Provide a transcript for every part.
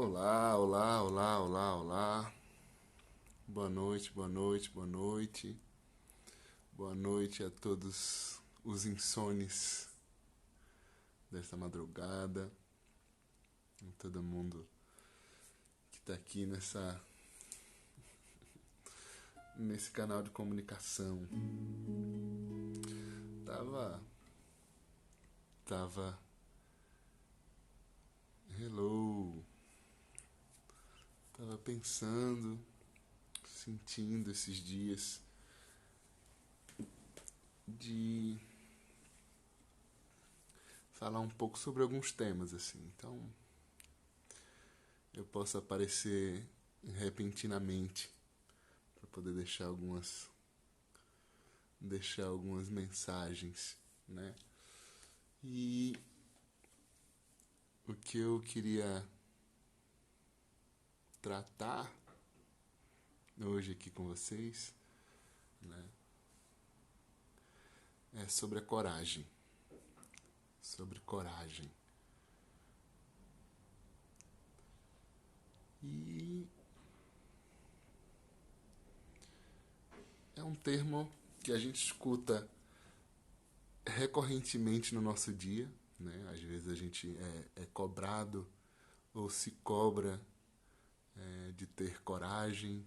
Olá, olá, olá, olá, olá. Boa noite, boa noite, boa noite. Boa noite a todos os insones desta madrugada. A todo mundo que tá aqui nesse canal de comunicação. Tava. Hello. Tava pensando, sentindo esses dias de falar um pouco sobre alguns temas assim. Então, eu posso aparecer repentinamente para poder deixar algumas mensagens, né? E o que eu queria tratar hoje aqui com vocês, né, é sobre a coragem. Sobre coragem. E é um termo que a gente escuta recorrentemente no nosso dia, né? Às vezes a gente é cobrado ou se cobra de ter coragem,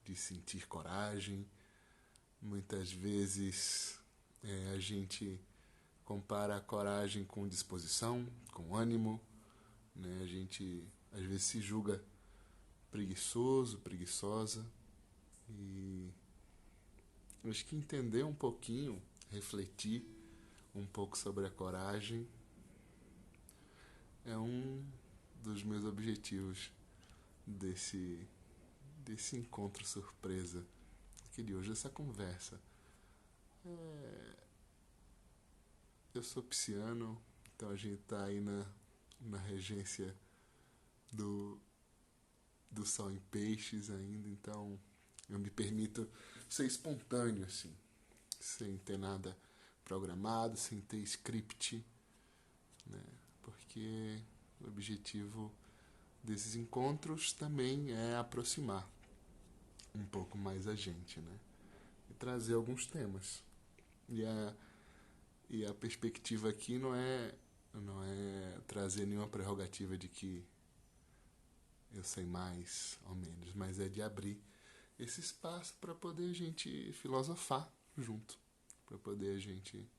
de sentir coragem. Muitas vezes a gente compara a coragem com disposição, com ânimo, né? A gente às vezes se julga preguiçoso, preguiçosa, e acho que entender um pouquinho, refletir um pouco sobre a coragem é um dos meus objetivos desse, desse encontro surpresa aqui de hoje, essa conversa. Eu sou pisciano, então a gente tá aí na regência do, do sol em peixes ainda, então eu me permito ser espontâneo, assim, sem ter nada programado, sem ter script, né? Porque o objetivo desses encontros também é aproximar um pouco mais a gente, né? E trazer alguns temas. E a perspectiva aqui não é trazer nenhuma prerrogativa de que eu sei mais ou menos, mas é de abrir esse espaço para poder a gente filosofar junto, para poder a gente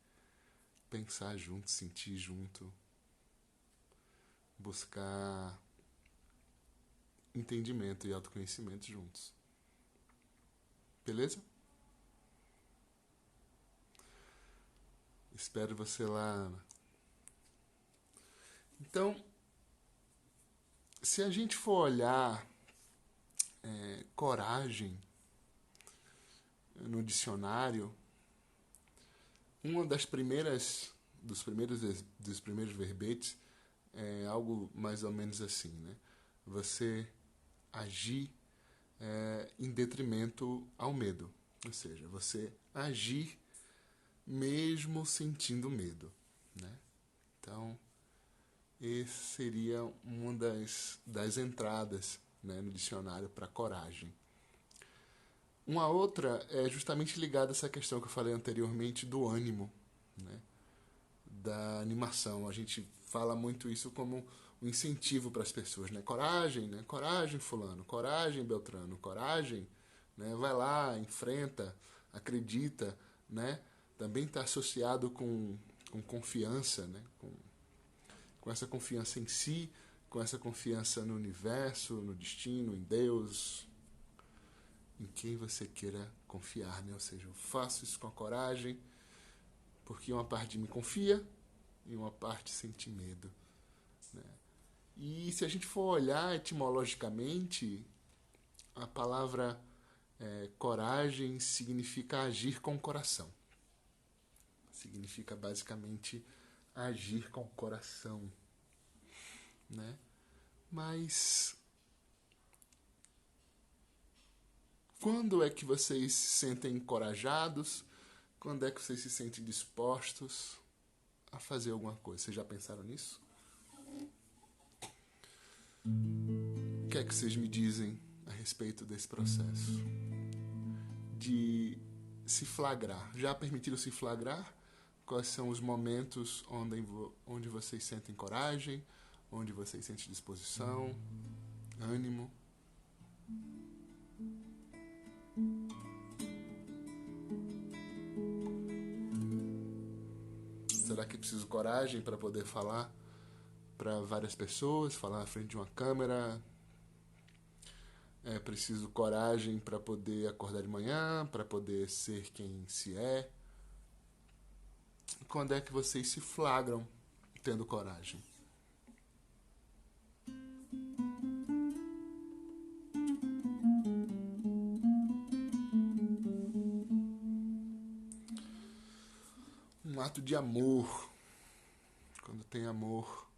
pensar junto, sentir junto, buscar entendimento e autoconhecimento juntos. Beleza? Espero você lá, Ana. Então, se a gente for olhar coragem no dicionário, uma dos primeiros verbetes é algo mais ou menos assim, né? Você agir em detrimento ao medo, ou seja, você agir mesmo sentindo medo, né? Então, esse seria uma das entradas, né, no dicionário para coragem. Uma outra é justamente ligada a essa questão que eu falei anteriormente do ânimo, né, da animação. A gente fala muito isso como um incentivo para as pessoas, né? Coragem, né? Coragem, fulano. Coragem, Beltrano. Coragem, né? Vai lá, enfrenta, acredita, né? Também está associado com confiança, né? Com essa confiança em si, com essa confiança no universo, no destino, em Deus, em quem você queira confiar, né? Ou seja, eu faço isso com a coragem, porque uma parte de mim confia e uma parte sente medo, né? E se a gente for olhar etimologicamente, a palavra coragem significa agir com o coração. Significa basicamente agir com o coração, né? Mas quando é que vocês se sentem encorajados? Quando é que vocês se sentem dispostos a fazer alguma coisa? Vocês já pensaram nisso? que é que vocês me dizem a respeito desse processo? De se flagrar. Já permitiram se flagrar? Quais são os momentos onde vocês sentem coragem, onde vocês sentem disposição, ânimo? Será que é preciso coragem para poder falar para várias pessoas, falar na frente de uma câmera? É preciso coragem para poder acordar de manhã, para poder ser quem se é? Quando é que vocês se flagram tendo coragem? Um ato de amor, quando tem amor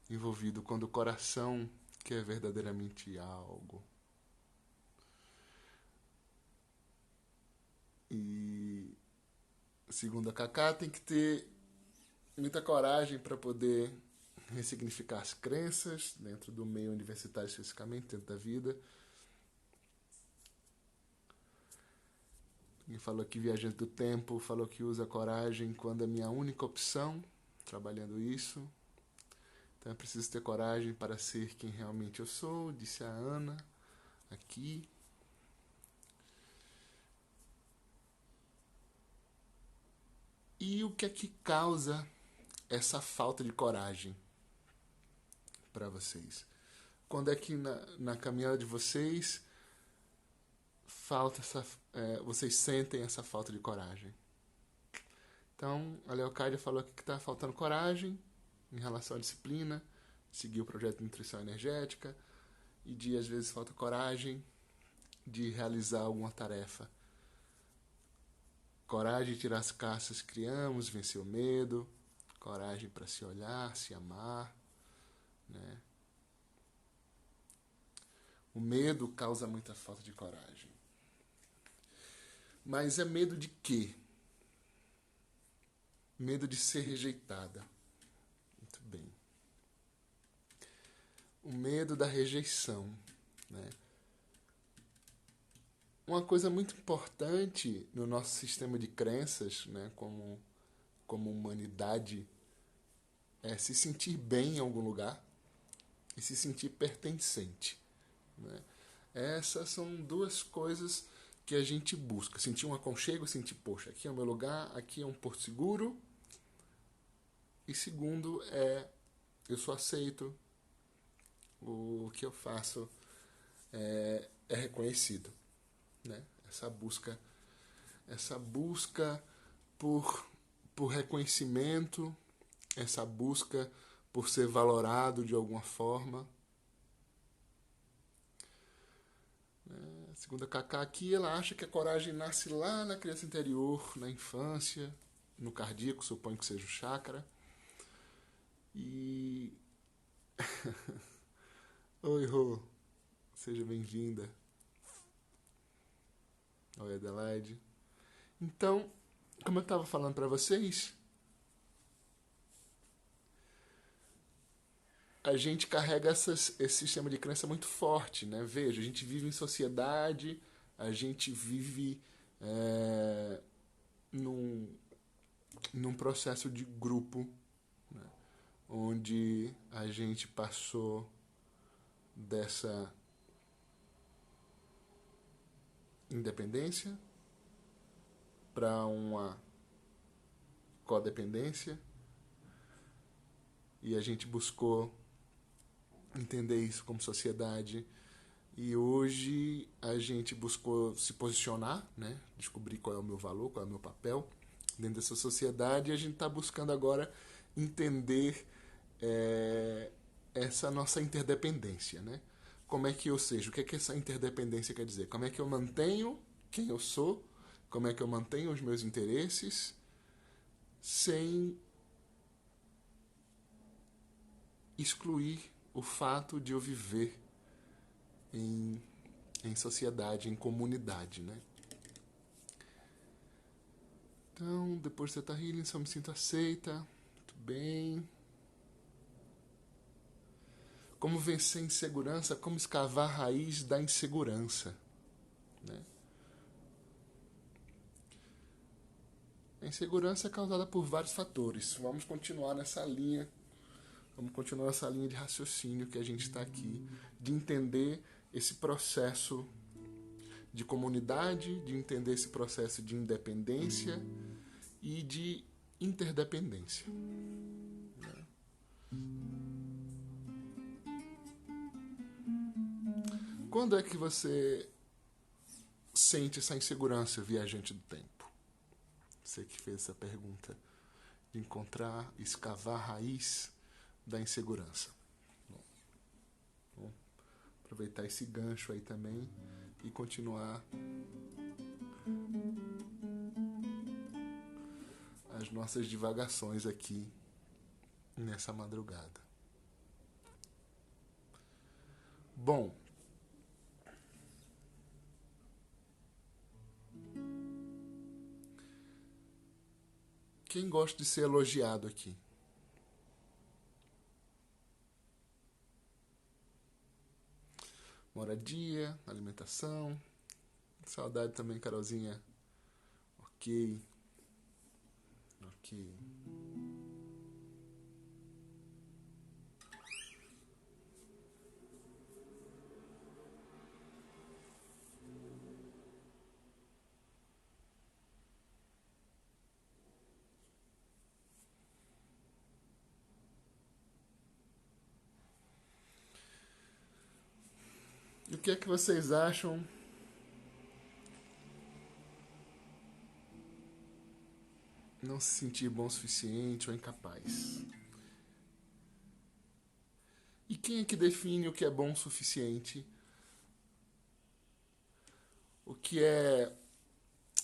envolvido, quando o coração quer verdadeiramente algo. E, segundo a Cacá, tem que ter muita coragem para poder ressignificar as crenças dentro do meio universitário, especificamente, dentro da vida. Quem falou aqui, Viajante do Tempo, falou que usa coragem quando é minha única opção, trabalhando isso. Então é preciso ter coragem para ser quem realmente eu sou, disse a Ana aqui. E o que é que causa essa falta de coragem para vocês? Quando é que na caminhada de vocês vocês sentem essa falta de coragem? Então, a Leocádia falou aqui que está faltando coragem em relação à disciplina, seguir o projeto de nutrição energética, e às vezes falta coragem de realizar alguma tarefa. Coragem de tirar as cascas que criamos, vencer o medo, coragem para se olhar, se amar, né? O medo causa muita falta de coragem. Mas é medo de quê? Medo de ser rejeitada. Muito bem. O medo da rejeição, né? Uma coisa muito importante no nosso sistema de crenças, né, como humanidade, é se sentir bem em algum lugar e se sentir pertencente, né? Essas são duas coisas que a gente busca. Sentir um aconchego, sentir, poxa, aqui é o meu lugar, aqui é um porto seguro. E segundo eu sou aceito, o que eu faço é reconhecido, né? Essa busca por reconhecimento, essa busca por ser valorado de alguma forma. Segundo a Cacá aqui, ela acha que a coragem nasce lá na criança interior, na infância, no cardíaco, suponho que seja o chakra. E... Oi, Rô. Seja bem-vinda. Oi, Adelaide. Então, como eu estava falando para vocês, a gente carrega esse sistema de crença muito forte, né? Veja, a gente vive em sociedade, a gente vive num processo de grupo, né? Onde a gente passou dessa independência para uma codependência, e a gente buscou entender isso como sociedade, e hoje a gente buscou se posicionar, né? Descobrir qual é o meu valor, qual é o meu papel dentro dessa sociedade, e a gente está buscando agora entender essa nossa interdependência, né? Como é que, ou seja, o que é que essa interdependência quer dizer? Como é que eu mantenho quem eu sou? Como é que eu mantenho os meus interesses sem excluir o fato de eu viver em sociedade, em comunidade, né? Então, depois de Theta Healing, só me sinto aceita. Muito bem. Como vencer a insegurança, como escavar a raiz da insegurança, né? A insegurança é causada por vários fatores. Vamos continuar nessa linha. Vamos continuar nessa linha de raciocínio que a gente está aqui, de entender esse processo de comunidade, de entender esse processo de independência e de interdependência. Quando é que você sente essa insegurança, viajante do tempo? Você que fez essa pergunta, de encontrar, escavar a raiz da insegurança. Bom, aproveitar esse gancho aí também e continuar as nossas divagações aqui nessa madrugada. Bom, quem gosta de ser elogiado aqui? Moradia, alimentação. Saudade também, Carolzinha. Ok. E o que é que vocês acham não se sentir bom o suficiente ou incapaz? E quem é que define o que é bom o suficiente? O que é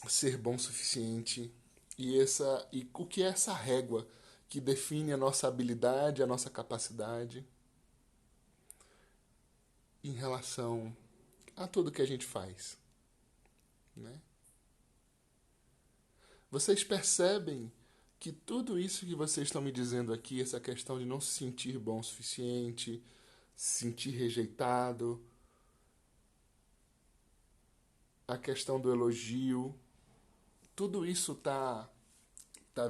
ser bom o suficiente? E o que é essa régua que define a nossa habilidade, a nossa capacidade em relação a tudo que a gente faz, né? Vocês percebem que tudo isso que vocês estão me dizendo aqui, essa questão de não se sentir bom o suficiente, se sentir rejeitado, a questão do elogio, tudo isso tá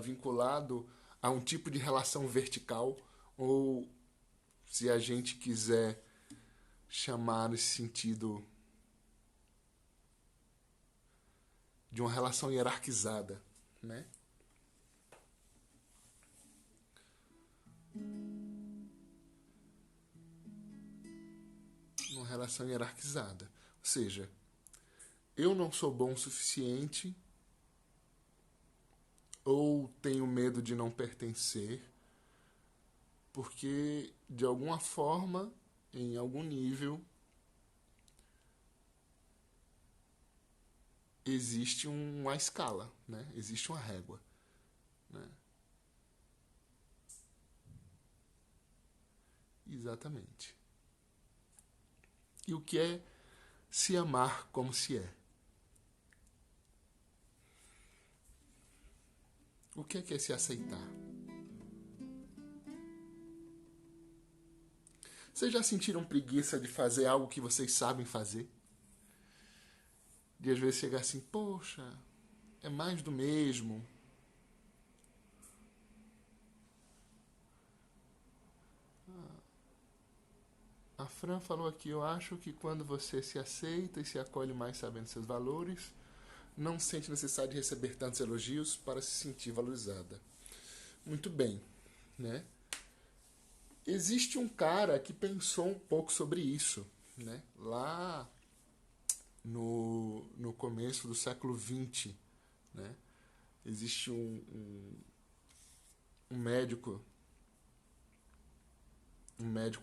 vinculado a um tipo de relação vertical, ou, se a gente quiser chamar esse sentido, de uma relação hierarquizada, né? Uma relação hierarquizada. Ou seja, eu não sou bom o suficiente, ou tenho medo de não pertencer, porque de alguma forma, em algum nível, existe uma escala, né? Existe uma régua, né? Exatamente. E o que é se amar como se é? O que é se aceitar? Vocês já sentiram preguiça de fazer algo que vocês sabem fazer? De às vezes chegar assim, poxa, é mais do mesmo. A Fran falou aqui, eu acho que quando você se aceita e se acolhe mais sabendo seus valores, não sente necessidade de receber tantos elogios para se sentir valorizada. Muito bem, né? Existe um cara que pensou um pouco sobre isso, né? Lá no começo do século XX, né? Existe um médico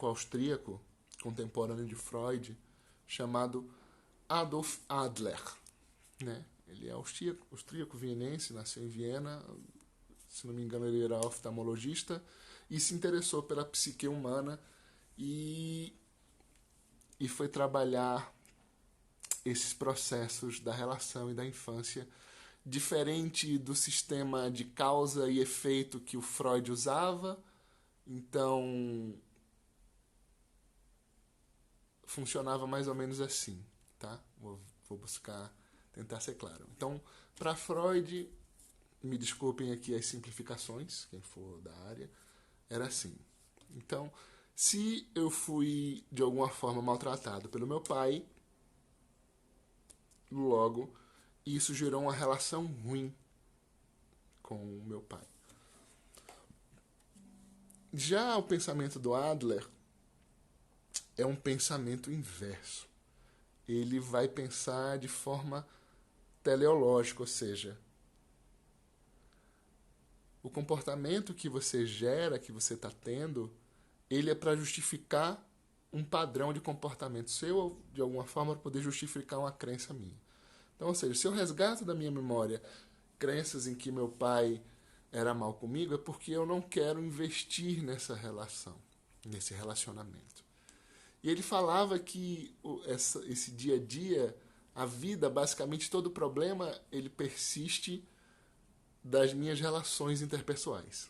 austríaco, contemporâneo de Freud, chamado Adolf Adler, né? Ele é austríaco vienense, nasceu em Viena, se não me engano ele era oftalmologista, e se interessou pela psique humana e foi trabalhar esses processos da relação e da infância, diferente do sistema de causa e efeito que o Freud usava. Então, funcionava mais ou menos assim, tá? Vou buscar tentar ser claro. Então, para Freud, me desculpem aqui as simplificações, quem for da área, era assim. Então, se eu fui de alguma forma maltratado pelo meu pai, logo isso gerou uma relação ruim com o meu pai. Já o pensamento do Adler é um pensamento inverso. Ele vai pensar de forma teleológica, ou seja, o comportamento que você gera, que você está tendo, ele é para justificar um padrão de comportamento seu ou, de alguma forma, para poder justificar uma crença minha. Então, ou seja, se eu resgato da minha memória crenças em que meu pai era mal comigo, é porque eu não quero investir nessa relação, nesse relacionamento. E ele falava que esse dia a dia, a vida, basicamente todo problema, ele persiste das minhas relações interpessoais,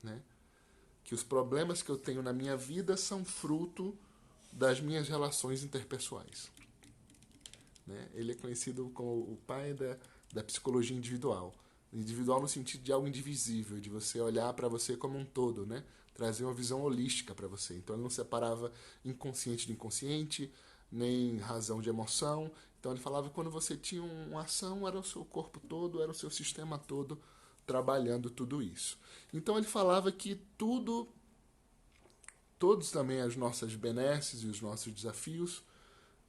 né? Que os problemas que eu tenho na minha vida são fruto das minhas relações interpessoais, né? Ele é conhecido como o pai da psicologia individual. Individual no sentido de algo indivisível, de você olhar para você como um todo, né? Trazer uma visão holística para você. Então ele não separava inconsciente de inconsciente, nem razão de emoção. Então ele falava que quando você tinha uma ação, era o seu corpo todo, era o seu sistema todo trabalhando tudo isso. Então ele falava que todos também as nossas benesses e os nossos desafios,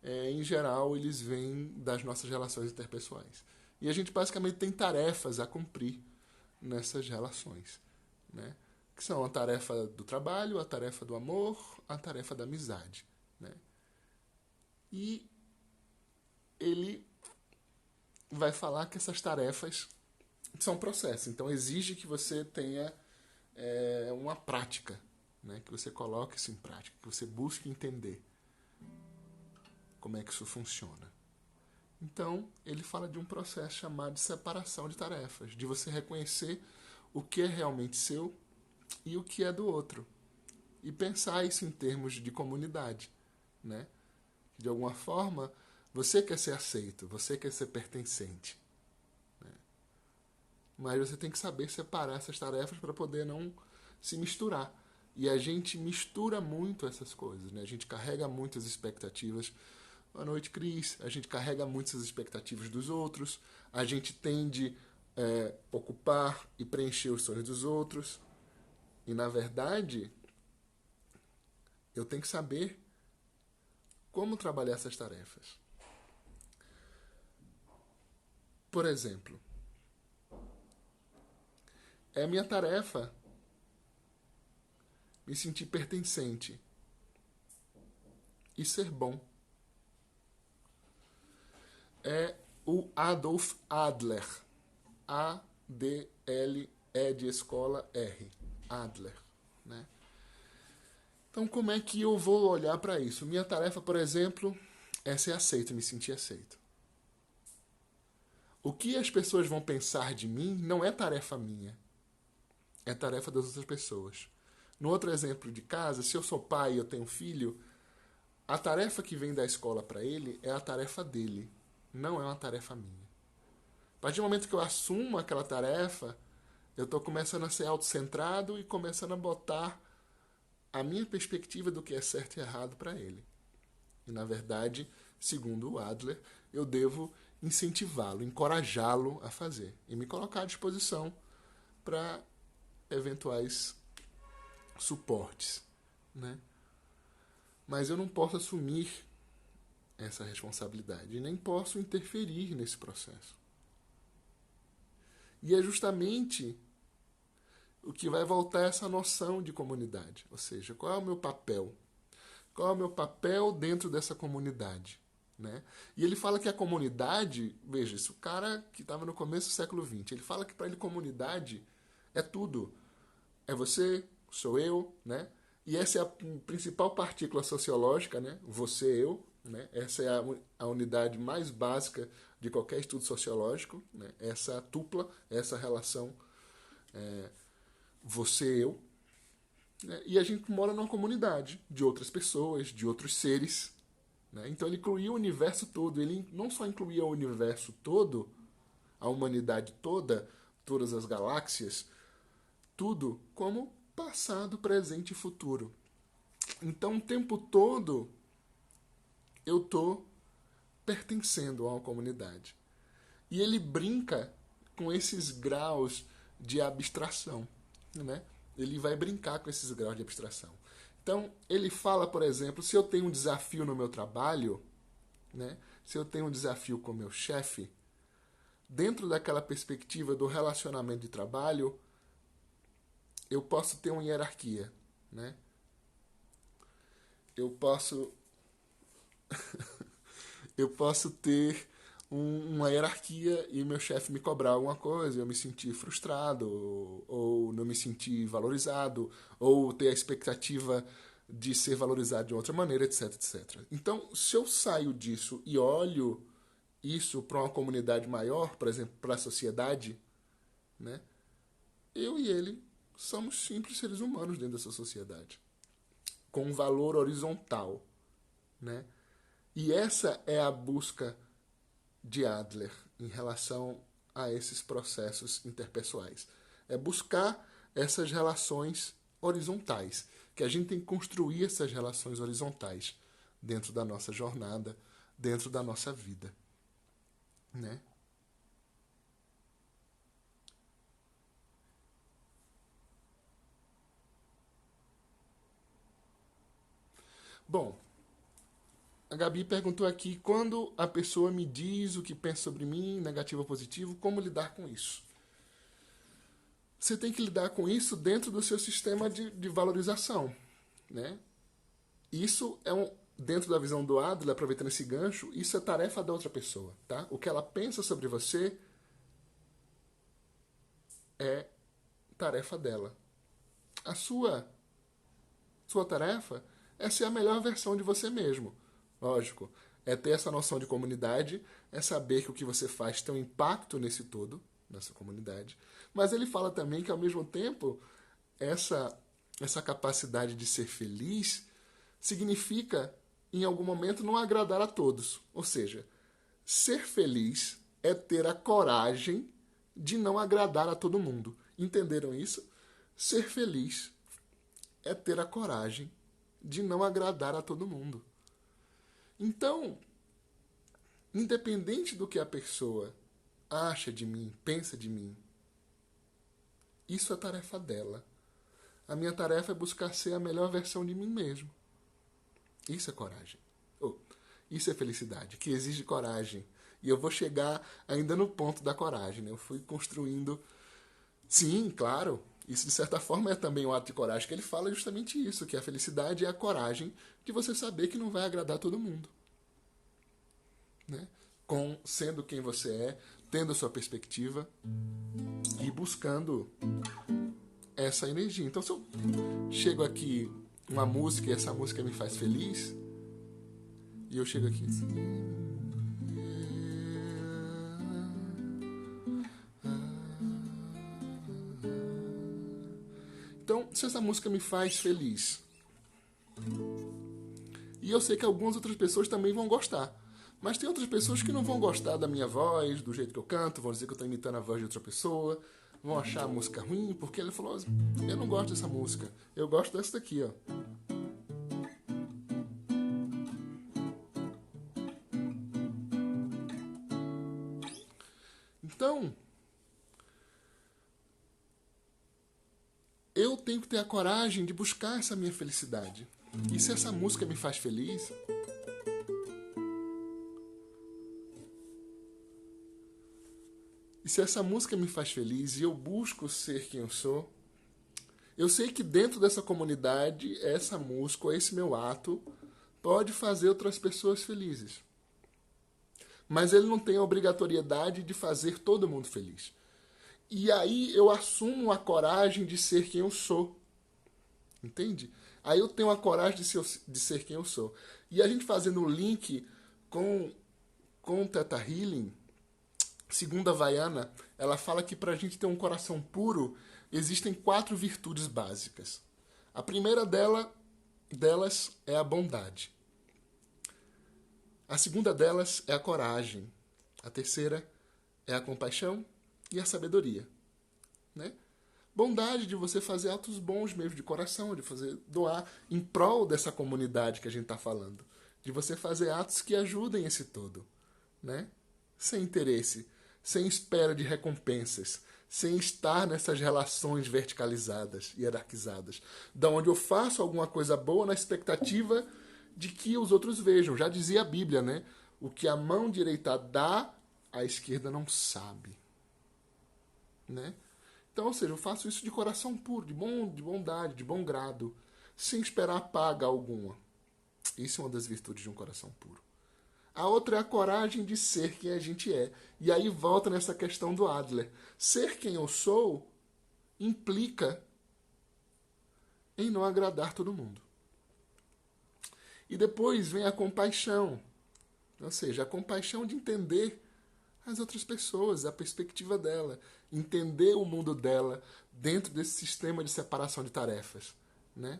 em geral, eles vêm das nossas relações interpessoais. E a gente basicamente tem tarefas a cumprir nessas relações, né? Que são a tarefa do trabalho, a tarefa do amor, a tarefa da amizade, né? E ele vai falar que essas tarefas são processos. Então exige que você tenha uma prática, né? Que você coloque isso em prática, que você busque entender como é que isso funciona. Então, ele fala de um processo chamado de separação de tarefas, de você reconhecer o que é realmente seu e o que é do outro. E pensar isso em termos de comunidade, né? De alguma forma, você quer ser aceito, você quer ser pertencente, né? Mas você tem que saber separar essas tarefas para poder não se misturar. E a gente mistura muito essas coisas, né? A gente carrega muitas expectativas. Boa noite, Cris. A gente carrega muitas expectativas dos outros. A gente tende a ocupar e preencher os sonhos dos outros. E, na verdade, eu tenho que saber como trabalhar essas tarefas. Por exemplo, é minha tarefa me sentir pertencente e ser bom. É o Adolf Adler. A-D-L-E de escola R. Adler, né? Então, como é que eu vou olhar para isso? Minha tarefa, por exemplo, é ser aceito, me sentir aceito. O que as pessoas vão pensar de mim não é tarefa minha, é tarefa das outras pessoas. No outro exemplo de casa, se eu sou pai e eu tenho um filho, a tarefa que vem da escola para ele é a tarefa dele, não é uma tarefa minha. A partir do momento que eu assumo aquela tarefa, eu estou começando a ser autocentrado e começando a botar a minha perspectiva do que é certo e errado para ele. E, na verdade, segundo o Adler, eu devo incentivá-lo, encorajá-lo a fazer e me colocar à disposição para eventuais suportes, né? Mas eu não posso assumir essa responsabilidade e nem posso interferir nesse processo. E é justamente o que vai voltar essa noção de comunidade, ou seja, qual é o meu papel? Qual é o meu papel dentro dessa comunidade? Né? E ele fala que a comunidade, veja, esse cara que estava no começo do século XX, ele fala que para ele comunidade é tudo. É você, sou eu, né? E essa é a principal partícula sociológica, né? Você, eu, né? Essa é a unidade mais básica de qualquer estudo sociológico, né? Essa tupla, essa relação você, eu, né? E a gente mora numa comunidade de outras pessoas, de outros seres, né? Então ele incluía o universo todo. Ele não só incluía o universo todo, a humanidade toda, todas as galáxias, tudo como passado, presente e futuro. Então o tempo todo eu tô pertencendo a uma comunidade. E ele brinca com esses graus de abstração, né? Ele vai brincar com esses graus de abstração. Então, ele fala, por exemplo, se eu tenho um desafio no meu trabalho, né? Se eu tenho um desafio com o meu chefe, dentro daquela perspectiva do relacionamento de trabalho, eu posso ter uma hierarquia, né? Eu posso eu posso ter uma hierarquia e meu chefe me cobrar alguma coisa, eu me sentir frustrado, ou não me sentir valorizado, ou ter a expectativa de ser valorizado de outra maneira, etc, etc. Então, se eu saio disso e olho isso para uma comunidade maior, por exemplo, para a sociedade, né? Eu e ele somos simples seres humanos dentro dessa sociedade, com um valor horizontal, né? E essa é a busca de Adler em relação a esses processos interpessoais. É buscar essas relações horizontais, que a gente tem que construir essas relações horizontais dentro da nossa jornada, dentro da nossa vida, né? Bom, a Gabi perguntou aqui, quando a pessoa me diz o que pensa sobre mim, negativo ou positivo, como lidar com isso? Você tem que lidar com isso dentro do seu sistema de valorização, né? Isso é dentro da visão do Adler, aproveitando esse gancho, isso é tarefa da outra pessoa, tá? O que ela pensa sobre você é tarefa dela. A sua tarefa é ser a melhor versão de você mesmo. Lógico, é ter essa noção de comunidade, é saber que o que você faz tem um impacto nesse todo, nessa comunidade. Mas ele fala também que, ao mesmo tempo, essa capacidade de ser feliz significa, em algum momento, não agradar a todos. Ou seja, ser feliz é ter a coragem de não agradar a todo mundo. Entenderam isso? Ser feliz é ter a coragem de não agradar a todo mundo. Então, independente do que a pessoa acha de mim, pensa de mim, isso é tarefa dela. A minha tarefa é buscar ser a melhor versão de mim mesmo. Isso é coragem. Oh, isso é felicidade, que exige coragem. E eu vou chegar ainda no ponto da coragem, né? Eu fui construindo. Sim, claro. Isso, de certa forma, é também um ato de coragem, que ele fala justamente isso, que a felicidade é a coragem de você saber que não vai agradar todo mundo. Né? Sendo quem você é, tendo a sua perspectiva e buscando essa energia. Então, se eu chego aqui uma música e essa música me faz feliz, e eu chego aqui então, se essa música me faz feliz, e eu sei que algumas outras pessoas também vão gostar, mas tem outras pessoas que não vão gostar da minha voz, do jeito que eu canto, vão dizer que eu estou imitando a voz de outra pessoa, vão achar a música ruim, porque ele falou, eu não gosto dessa música, eu gosto dessa daqui, ó. Então, eu tenho que ter a coragem de buscar essa minha felicidade. E se essa música me faz feliz, e se essa música me faz feliz e eu busco ser quem eu sou, eu sei que dentro dessa comunidade, essa música, ou esse meu ato, pode fazer outras pessoas felizes. Mas ele não tem a obrigatoriedade de fazer todo mundo feliz. E aí eu assumo a coragem de ser quem eu sou. Entende? Aí eu tenho a coragem de ser quem eu sou. E a gente fazendo o link com o Theta Healing, segundo a Vaiana, ela fala que para a gente ter um coração puro, existem 4 virtudes básicas. A primeira delas é a bondade. A segunda delas é a coragem. A terceira é a compaixão e a sabedoria. Né? Bondade de você fazer atos bons mesmo de coração, de fazer doar em prol dessa comunidade que a gente está falando. De você fazer atos que ajudem esse todo. Né? Sem interesse, sem espera de recompensas, sem estar nessas relações verticalizadas, hierarquizadas, da onde eu faço alguma coisa boa na expectativa de que os outros vejam. Já dizia a Bíblia, né? O que a mão direita dá, a esquerda não sabe. Né? Então, ou seja, eu faço isso de coração puro, de bondade, de bom grado, sem esperar paga alguma. Isso é uma das virtudes de um coração puro. A outra é a coragem de ser quem a gente é. E aí volta nessa questão do Adler. Ser quem eu sou implica em não agradar todo mundo. E depois vem a compaixão. Ou seja, a compaixão de entender as outras pessoas, a perspectiva dela, entender o mundo dela dentro desse sistema de separação de tarefas, né?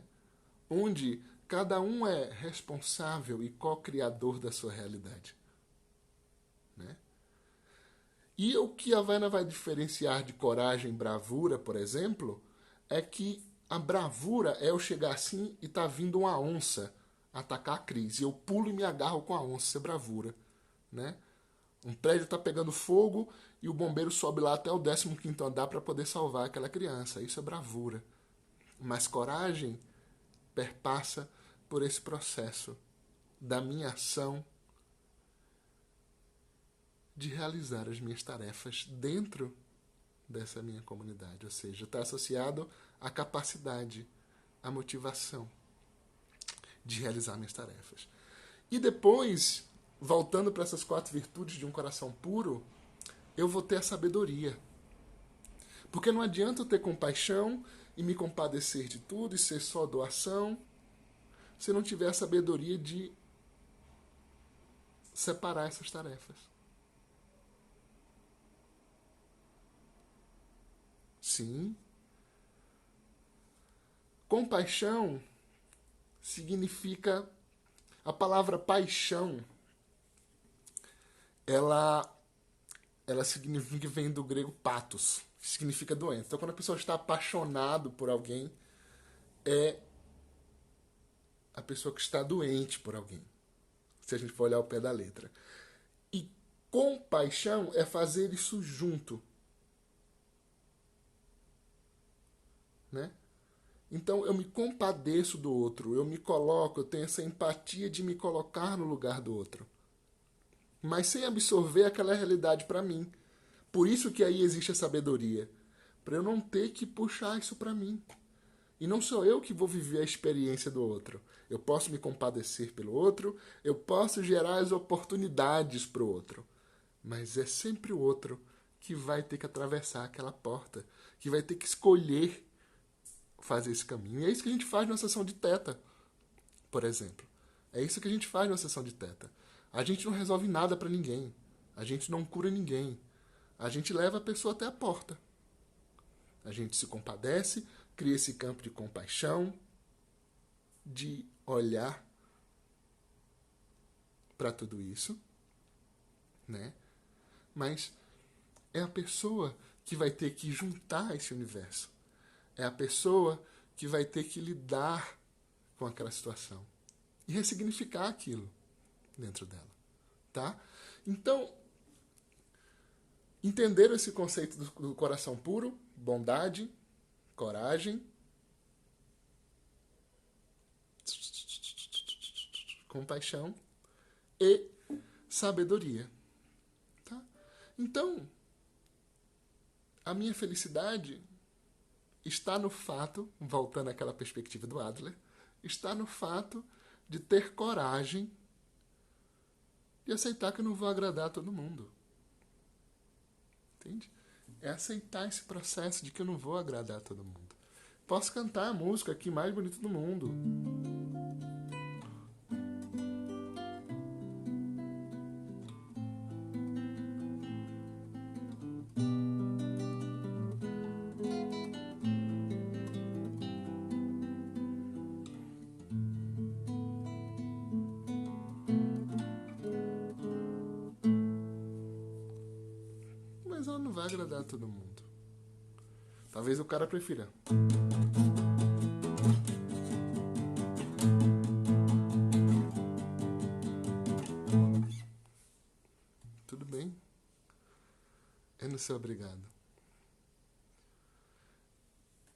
Onde cada um é responsável e co-criador da sua realidade. Né? E o que a Havana vai diferenciar de coragem e bravura, por exemplo, é que a bravura é eu chegar assim e tá vindo uma onça atacar a crise. Eu pulo e me agarro com a onça, isso é bravura. Né? Um prédio está pegando fogo e o bombeiro sobe lá até o 15º andar para poder salvar aquela criança. Isso é bravura. Mas coragem perpassa por esse processo da minha ação de realizar as minhas tarefas dentro dessa minha comunidade. Ou seja, está associado à capacidade, à motivação de realizar minhas tarefas. E depois, voltando para essas 4 virtudes de um coração puro, eu vou ter a sabedoria. Porque não adianta eu ter compaixão e me compadecer de tudo e ser só doação, se não tiver a sabedoria de separar essas tarefas. Sim. Compaixão significa... A palavra paixão, ela significa que vem do grego patos, que significa doença. Então, quando a pessoa está apaixonado por alguém, é a pessoa que está doente por alguém, se a gente for olhar o pé da letra. E compaixão é fazer isso junto. Né? Então, eu me compadeço do outro, eu me coloco, eu tenho essa empatia de me colocar no lugar do outro. Mas sem absorver aquela realidade para mim. Por isso que aí existe a sabedoria. Para eu não ter que puxar isso para mim. E não sou eu que vou viver a experiência do outro. Eu posso me compadecer pelo outro, eu posso gerar as oportunidades para o outro. Mas é sempre o outro que vai ter que atravessar aquela porta, que vai ter que escolher fazer esse caminho. E é isso que a gente faz na sessão de teta, por exemplo. É isso que a gente faz na sessão de teta. A gente não resolve nada para ninguém. A gente não cura ninguém. A gente leva a pessoa até a porta. A gente se compadece, cria esse campo de compaixão, de olhar para tudo isso, né? Mas é a pessoa que vai ter que juntar esse universo. É a pessoa que vai ter que lidar com aquela situação e ressignificar aquilo dentro dela, tá? Então, entenderam esse conceito do coração puro, bondade, coragem, compaixão e sabedoria, tá? Então, a minha felicidade está no fato, voltando àquela perspectiva do Adler, está no fato de ter coragem de aceitar que eu não vou agradar a todo mundo. Entende? É aceitar esse processo de que eu não vou agradar a todo mundo. Posso cantar a música aqui mais bonita do mundo. agradar todo mundo. Talvez o cara prefira. Tudo bem? Eu não sou obrigado.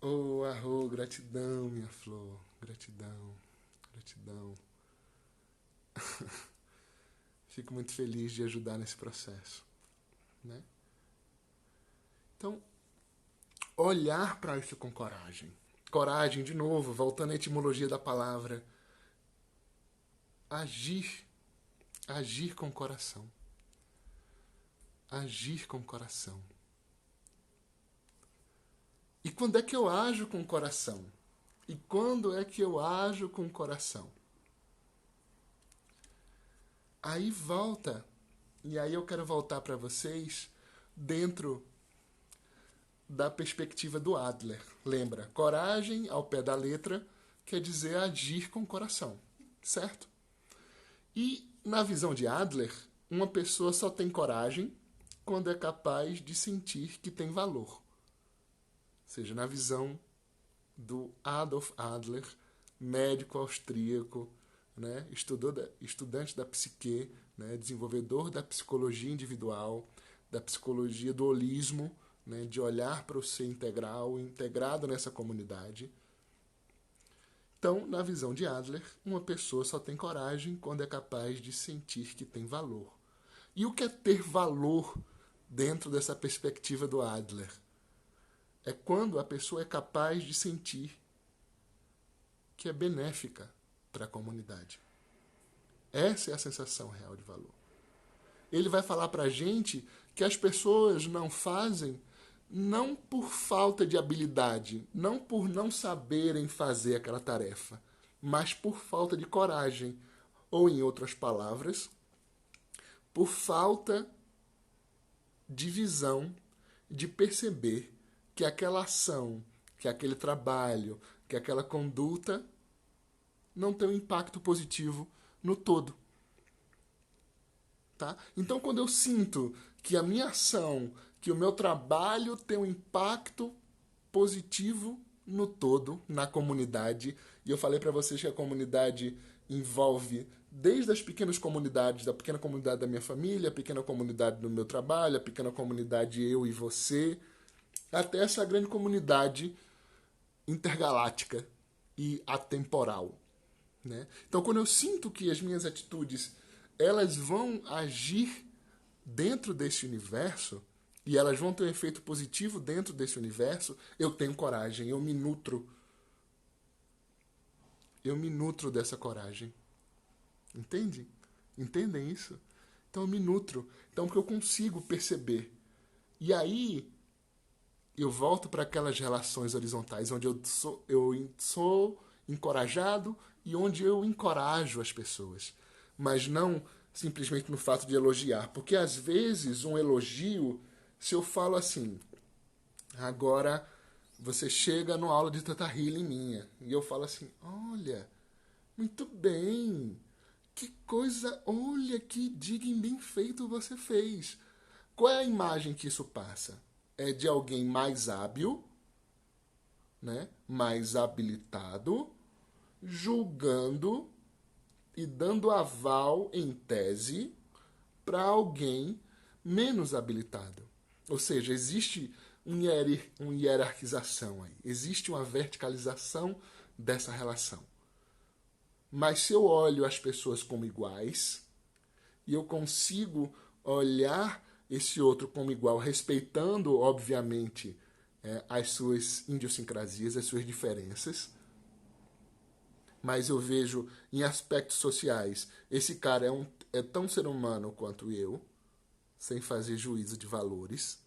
Oh, Arro, gratidão, minha flor. Gratidão, gratidão. Fico muito feliz de ajudar nesse processo, né? Então, olhar para isso com coragem. Coragem, de novo, voltando à etimologia da palavra. Agir. Agir com o coração. Agir com o coração. E quando é que eu ajo com o coração? E quando é que eu ajo com o coração? Aí volta, e aí eu quero voltar para vocês dentro da perspectiva do Adler. Lembra? Coragem, ao pé da letra, quer dizer agir com o coração, certo? E na visão de Adler, uma pessoa só tem coragem quando é capaz de sentir que tem valor. Ou seja, na visão do Adolf Adler, médico austríaco, né, estudante da psique, né, desenvolvedor da psicologia individual, da psicologia do holismo, né, de olhar para o ser integral, integrado nessa comunidade. Então, na visão de Adler, uma pessoa só tem coragem quando é capaz de sentir que tem valor. E o que é ter valor dentro dessa perspectiva do Adler? É quando a pessoa é capaz de sentir que é benéfica para a comunidade. Essa é a sensação real de valor. Ele vai falar para a gente que as pessoas não fazem não por falta de habilidade, não por não saberem fazer aquela tarefa, mas por falta de coragem, ou, em outras palavras, por falta de visão, de perceber que aquela ação, que aquele trabalho, que aquela conduta não tem um impacto positivo no todo. Tá? Então, quando eu sinto que a minha ação, que o meu trabalho tem um impacto positivo no todo, na comunidade, e eu falei para vocês que a comunidade envolve desde as pequenas comunidades, da pequena comunidade da minha família, a pequena comunidade do meu trabalho, a pequena comunidade eu e você, até essa grande comunidade intergaláctica e atemporal. Né? Então, quando eu sinto que as minhas atitudes elas vão agir dentro desse universo e elas vão ter um efeito positivo dentro desse universo, eu tenho coragem, eu me nutro. Eu me nutro dessa coragem. Entende? Entendem isso? Então eu me nutro. Então, porque eu consigo perceber. E aí, eu volto para aquelas relações horizontais, onde eu sou encorajado e onde eu encorajo as pessoas. Mas não simplesmente no fato de elogiar. Porque, às vezes, um elogio, se eu falo assim, agora você chega numa aula de Theta Healing minha, e eu falo assim, olha, muito bem, que coisa, olha que digging bem feito você fez. Qual é a imagem que isso passa? É de alguém mais hábil, né, mais habilitado, julgando e dando aval em tese para alguém menos habilitado. Ou seja, existe uma hierarquização aí, existe uma verticalização dessa relação. Mas se eu olho as pessoas como iguais e eu consigo olhar esse outro como igual, respeitando, obviamente, as suas idiosincrasias, as suas diferenças, mas eu vejo em aspectos sociais, esse cara é tão ser humano quanto eu, sem fazer juízo de valores,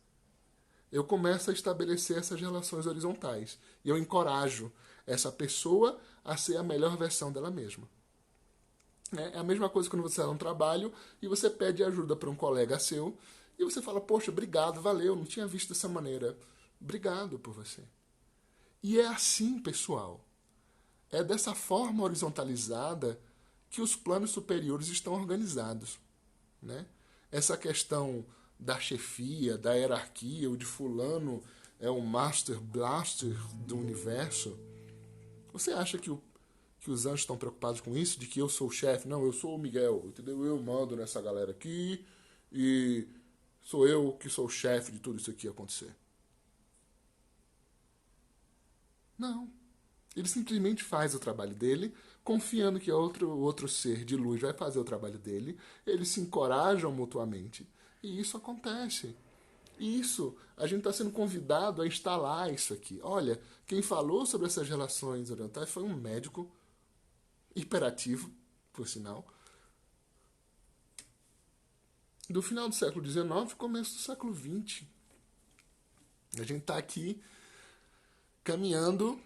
eu começo a estabelecer essas relações horizontais. E eu essa pessoa a ser a melhor versão dela mesma. É a mesma coisa quando você está num trabalho e você pede ajuda para um colega seu e você fala, poxa, obrigado, valeu, não tinha visto dessa maneira. Obrigado por você. E é assim, pessoal. É dessa forma horizontalizada que os planos superiores estão organizados. Né? Essa questão da chefia, da hierarquia, o de fulano é o Master Blaster do universo. Você acha que os anjos estão preocupados com isso? De que eu sou o chefe? Não, eu sou o Miguel, entendeu? Eu mando nessa galera aqui e sou eu que sou o chefe de tudo isso aqui acontecer. Não. Ele simplesmente faz o trabalho dele, confiando que outro ser de luz vai fazer o trabalho dele. Eles se encorajam mutuamente. E isso acontece. Isso, a gente está sendo convidado a instalar isso aqui. Olha, quem falou sobre essas relações orientais foi um médico hiperativo, por sinal, do final do século XIX e começo do século XX. A gente está aqui caminhando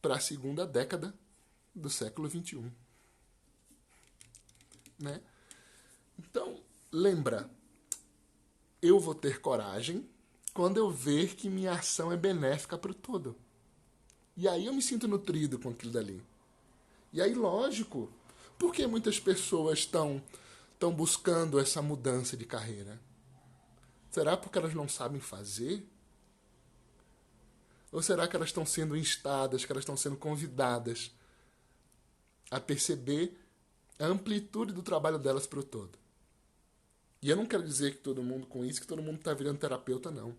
para a segunda década do século XXI. Né? Então, lembra, eu vou ter coragem quando eu ver que minha ação é benéfica para o todo. E aí eu me sinto nutrido com aquilo dali. E aí, lógico, por que muitas pessoas estão buscando essa mudança de carreira? Será porque elas não sabem fazer? Ou será que elas estão sendo instadas, que elas estão sendo convidadas a perceber a amplitude do trabalho delas para o todo? E eu não quero dizer que todo mundo com isso, que todo mundo está virando terapeuta, não.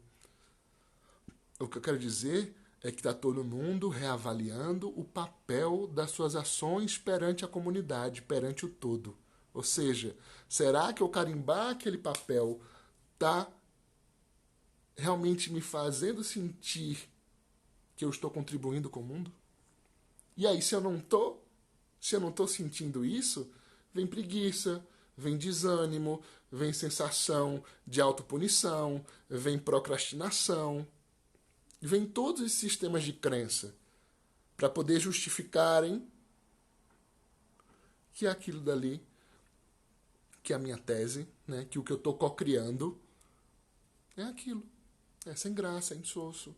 O que eu quero dizer é que está todo mundo reavaliando o papel das suas ações perante a comunidade, perante o todo. Ou seja, será que eu carimbar aquele papel está realmente me fazendo sentir que eu estou contribuindo com o mundo? E aí, se eu não estou sentindo isso, vem preguiça, vem desânimo, vem sensação de autopunição, vem procrastinação, vem todos esses sistemas de crença para poder justificarem que aquilo dali, que é a minha tese, né, que o que eu estou co-criando é aquilo. É sem graça, é insosso.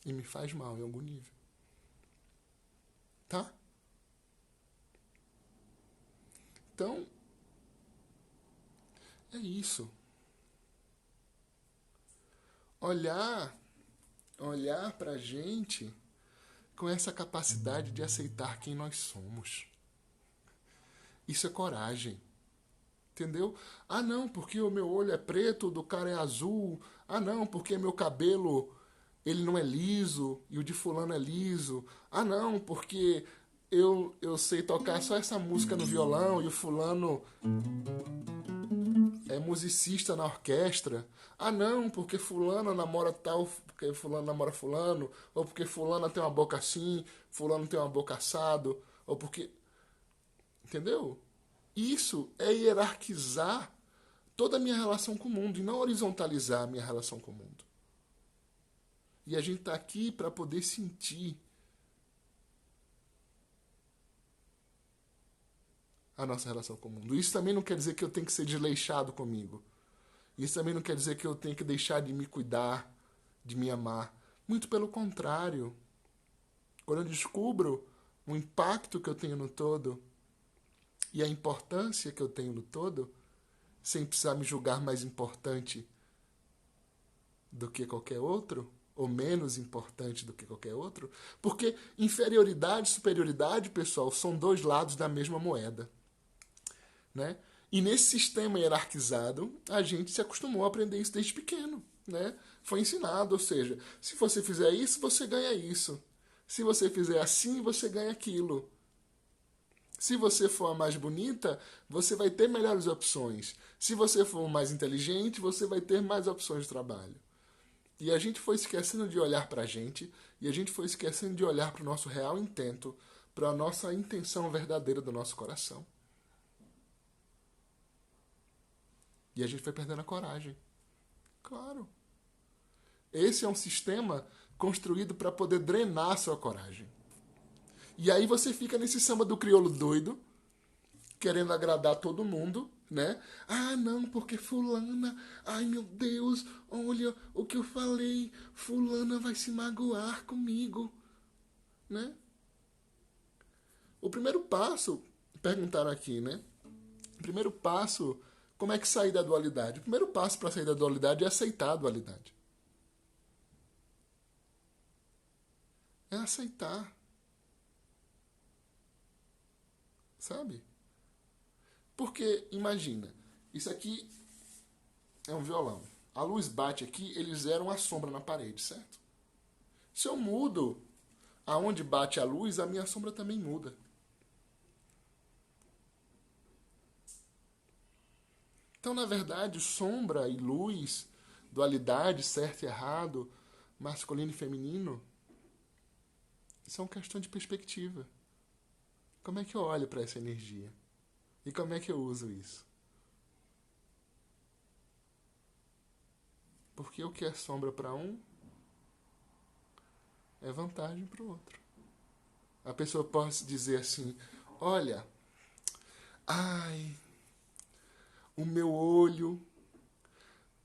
E me faz mal em algum nível. Tá? Então, é isso. Olhar pra gente com essa capacidade de aceitar quem nós somos. Isso é coragem. Entendeu? Ah, não, porque o meu olho é preto, o do cara é azul. Ah, não, porque meu cabelo ele não é liso e o de fulano é liso. Ah, não, porque eu sei tocar só essa música no violão e o fulano é musicista na orquestra. Ah, não, porque fulano namora tal, porque fulano namora fulano, ou porque fulano tem uma boca assim, fulano tem uma boca assado, ou porque... Entendeu? Isso é hierarquizar toda a minha relação com o mundo e não horizontalizar a minha relação com o mundo. E a gente está aqui para poder sentir a nossa relação com o mundo. Isso também não quer dizer que eu tenho que ser desleixado comigo. Isso também não quer dizer que eu tenho que deixar de me cuidar, de me amar. Muito pelo contrário. Quando eu descubro o impacto que eu tenho no todo e a importância que eu tenho no todo, sem precisar me julgar mais importante do que qualquer outro, ou menos importante do que qualquer outro, porque inferioridade e superioridade, pessoal, são dois lados da mesma moeda. Né? E nesse sistema hierarquizado, a gente se acostumou a aprender isso desde pequeno. Né? Foi ensinado, ou seja, se você fizer isso, você ganha isso. Se você fizer assim, você ganha aquilo. Se você for a mais bonita, você vai ter melhores opções. Se você for mais inteligente, você vai ter mais opções de trabalho. E a gente foi esquecendo de olhar para a gente, e a gente foi esquecendo de olhar para o nosso real intento, para a nossa intenção verdadeira do nosso coração. E a gente foi perdendo a coragem. Claro. Esse é um sistema construído para poder drenar a sua coragem. E aí você fica nesse samba do crioulo doido, querendo agradar todo mundo, né? Ah, não, porque fulana... Ai, meu Deus, olha o que eu falei. Fulana vai se magoar comigo, né? O primeiro passo, perguntaram aqui, né? O primeiro passo Como é que sair da dualidade? O primeiro passo para sair da dualidade é aceitar a dualidade. É aceitar. Sabe? Porque, imagina, isso aqui é um violão. A luz bate aqui, eles geram uma sombra na parede, certo? Se eu mudo aonde bate a luz, a minha sombra também muda. Então, na verdade, sombra e luz, dualidade, certo e errado, masculino e feminino, são questão de perspectiva. Como é que eu olho para essa energia? E como é que eu uso isso? Porque o que é sombra para um é vantagem para o outro. A pessoa pode dizer assim, olha, ai, o meu olho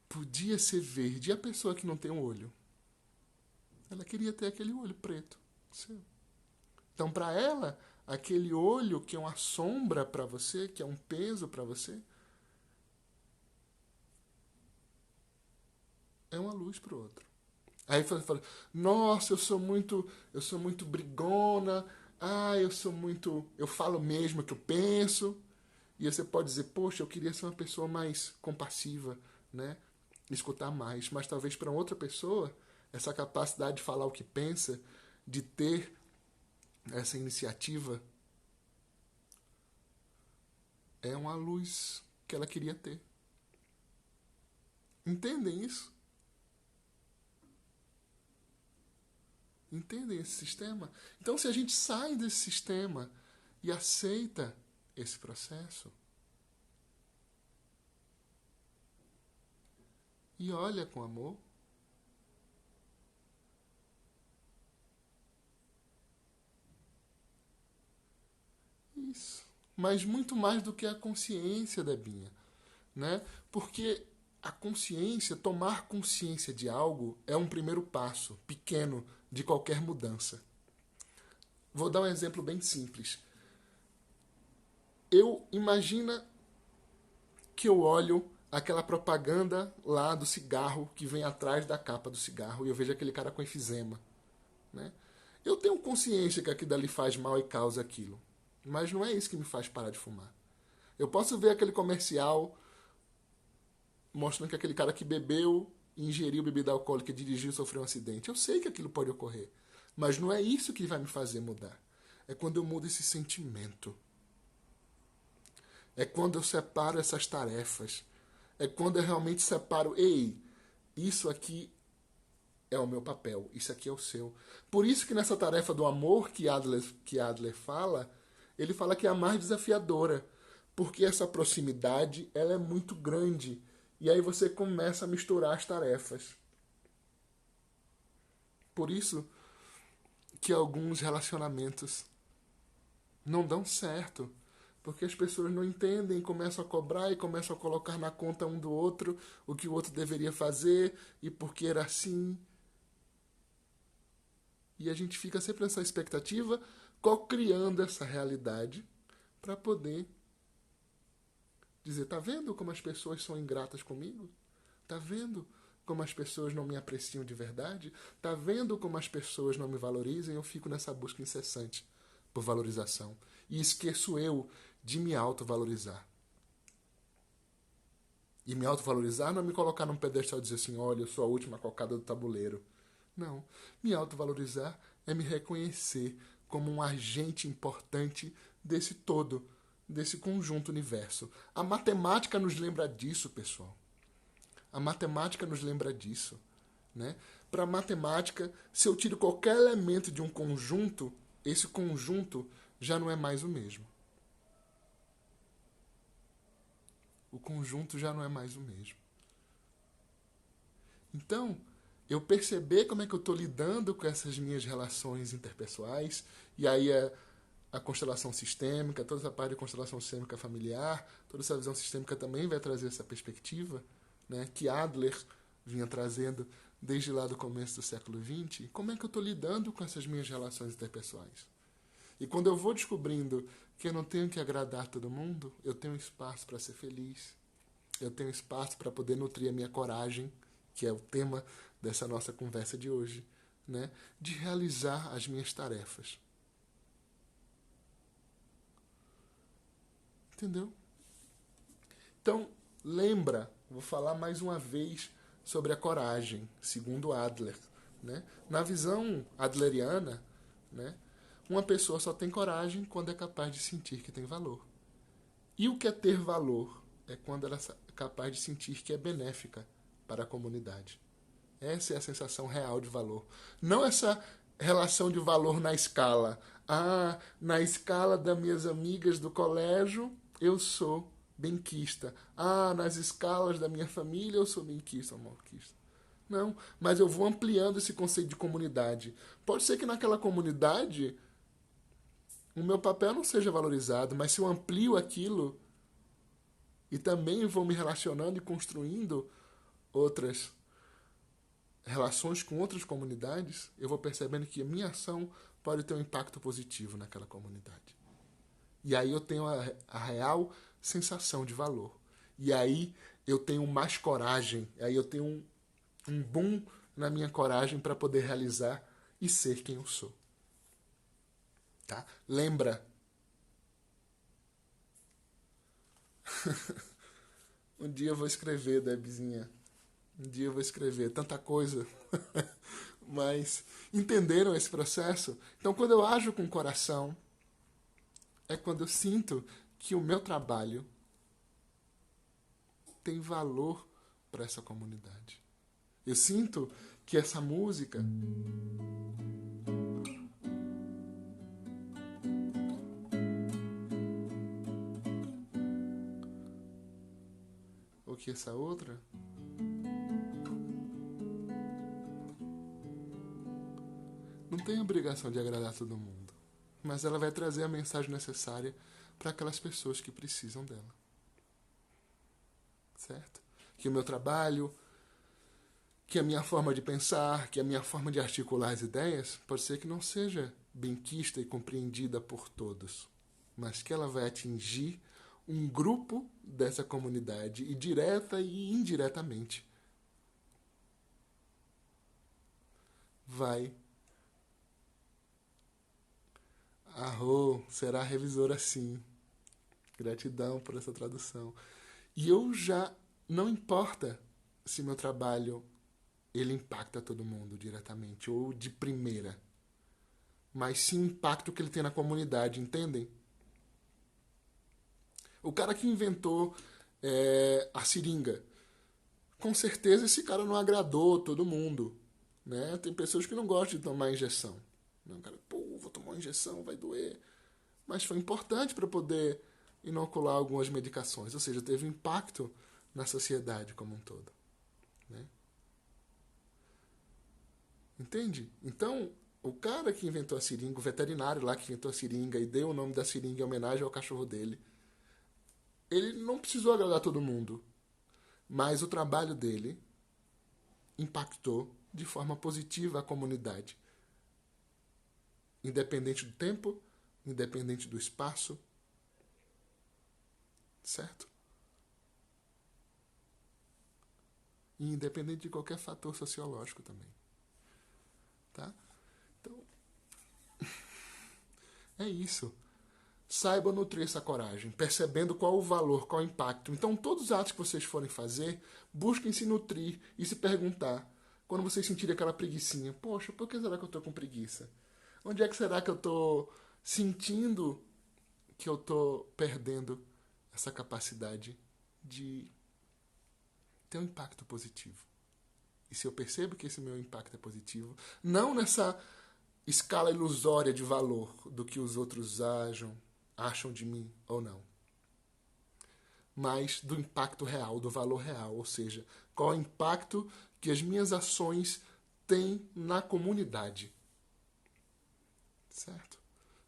podia ser verde. E a pessoa que não tem um olho? Ela queria ter aquele olho preto. Seu. Então, para ela, aquele olho que é uma sombra para você, que é um peso para você, é uma luz para o outro. Aí você fala, nossa, eu sou muito brigona, eu falo mesmo o que eu penso. E você pode dizer, poxa, eu queria ser uma pessoa mais compassiva, né? Escutar mais. Mas talvez para outra pessoa, essa capacidade de falar o que pensa, de ter essa iniciativa, é uma luz que ela queria ter. Entendem isso? Entendem esse sistema? Então, se a gente sai desse sistema e aceita esse processo, e olha com amor, isso. Mas muito mais do que a consciência, Debinha, né? Porque a consciência, tomar consciência de algo é um primeiro passo, pequeno, de qualquer mudança. Vou dar um exemplo bem simples. Imagina que eu olho aquela propaganda lá do cigarro que vem atrás da capa do cigarro e eu vejo aquele cara com efizema, né? Eu tenho consciência que aquilo dali faz mal e causa aquilo, mas não é isso que me faz parar de fumar. Eu posso ver aquele comercial mostrando que aquele cara que bebeu, ingeriu bebida alcoólica, dirigiu e sofreu um acidente. Eu sei que aquilo pode ocorrer, mas não é isso que vai me fazer mudar. É quando eu mudo esse sentimento. É quando eu separo essas tarefas. É quando eu realmente separo, ei, isso aqui é o meu papel, isso aqui é o seu. Por isso que nessa tarefa do amor que Adler fala, ele fala que é a mais desafiadora, porque essa proximidade ela é muito grande. E aí você começa a misturar as tarefas. Por isso que alguns relacionamentos não dão certo. Porque as pessoas não entendem, começam a cobrar e começam a colocar na conta um do outro o que o outro deveria fazer e porque era assim. E a gente fica sempre nessa expectativa, co-criando essa realidade para poder dizer, tá vendo como as pessoas são ingratas comigo? Tá vendo como as pessoas não me apreciam de verdade? Tá vendo como as pessoas não me valorizam? Eu fico nessa busca incessante por valorização. E esqueço eu de me autovalorizar. E me autovalorizar não é me colocar num pedestal e dizer assim, olha, eu sou a última cocada do tabuleiro. Não. Me autovalorizar é me reconhecer como um agente importante desse todo, desse conjunto universo. A matemática nos lembra disso, pessoal. A matemática nos lembra disso. Né? Para a matemática, se eu tiro qualquer elemento de um conjunto, esse conjunto já não é mais o mesmo. O conjunto já não é mais o mesmo. Então, eu perceber como é que eu estou lidando com essas minhas relações interpessoais, e aí a constelação sistêmica, toda essa parte de constelação sistêmica familiar, toda essa visão sistêmica também vai trazer essa perspectiva, né, que Adler vinha trazendo desde lá do começo do século XX. Como é que eu estou lidando com essas minhas relações interpessoais? E quando eu vou descobrindo que eu não tenho que agradar todo mundo, eu tenho espaço para ser feliz. eu tenho espaço para poder nutrir a minha coragem, que é o tema dessa nossa conversa de hoje, né? De realizar as minhas tarefas. Entendeu? Então, lembra, vou falar mais uma vez sobre a coragem, segundo Adler. Né? Na visão adleriana, né, uma pessoa só tem coragem quando é capaz de sentir que tem valor. E o que é ter valor? É quando ela é capaz de sentir que é benéfica para a comunidade. Essa é a sensação real de valor. Não essa relação de valor na escala. Ah, na escala das minhas amigas do colégio, eu sou benquista. Ah, nas escalas da minha família, eu sou benquista ou malquista. Não, mas eu vou ampliando esse conceito de comunidade. Pode ser que naquela comunidade o meu papel não seja valorizado, mas se eu amplio aquilo e também vou me relacionando e construindo outras relações com outras comunidades, eu vou percebendo que a minha ação pode ter um impacto positivo naquela comunidade. E aí eu tenho a real sensação de valor. E aí eu tenho mais coragem, aí eu tenho um boom na minha coragem para poder realizar e ser quem eu sou. Tá? Lembra? Um dia eu vou escrever, Debzinha. Um dia eu vou escrever tanta coisa. Mas entenderam esse processo? Então, quando eu ajo com o coração, é quando eu sinto que o meu trabalho tem valor para essa comunidade. Eu sinto que essa música ou que essa outra não tem obrigação de agradar todo mundo, mas ela vai trazer a mensagem necessária para aquelas pessoas que precisam dela. Certo? Que o meu trabalho, que a minha forma de pensar, que a minha forma de articular as ideias, pode ser que não seja benquista e compreendida por todos, mas que ela vai atingir um grupo dessa comunidade, e direta e indiretamente vai. Arro, será revisora sim. Gratidão por essa tradução. E eu já, não importa se meu trabalho ele impacta todo mundo diretamente ou de primeira, mas sim o impacto que ele tem na comunidade, entendem? O cara que inventou a seringa, com certeza esse cara não agradou todo mundo, né? Tem pessoas que não gostam de tomar injeção. O cara, pô, vou tomar uma injeção, vai doer. Mas foi importante para poder inocular algumas medicações, ou seja, teve um impacto na sociedade como um todo, né? Entende? Então, o cara que inventou a seringa, o veterinário lá que inventou a seringa e deu o nome da seringa em homenagem ao cachorro dele, ele não precisou agradar todo mundo, mas o trabalho dele impactou de forma positiva a comunidade. Independente do tempo, independente do espaço, certo? E independente de qualquer fator sociológico também. Tá? Então, é isso. Saibam nutrir essa coragem, percebendo qual o valor, qual o impacto. Então, todos os atos que vocês forem fazer, busquem se nutrir e se perguntar, quando vocês sentirem aquela preguicinha, poxa, por que será que eu estou com preguiça? Onde é que será que eu estou sentindo que eu estou perdendo essa capacidade de ter um impacto positivo? E se eu percebo que esse meu impacto é positivo, não nessa escala ilusória de valor do que os outros acham de mim ou não, mas do impacto real, do valor real, ou seja, qual é o impacto que as minhas ações têm na comunidade. Certo?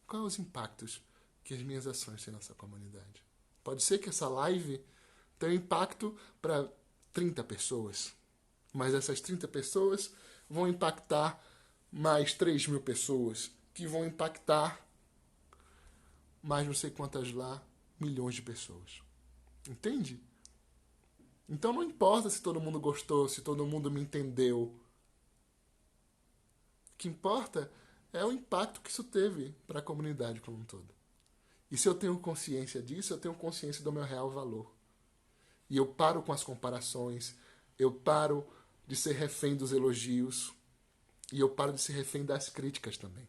Quais os impactos que as minhas ações têm nessa comunidade? Pode ser que essa live tenha impacto para 30 pessoas, mas essas 30 pessoas vão impactar mais 3.000 pessoas, que vão impactar mais não sei quantas lá, milhões de pessoas. Entende? Então não importa se todo mundo gostou, se todo mundo me entendeu. O que importa é o impacto que isso teve para a comunidade como um todo. E se eu tenho consciência disso, eu tenho consciência do meu real valor. E eu paro com as comparações, eu paro de ser refém dos elogios, e eu paro de ser refém das críticas também.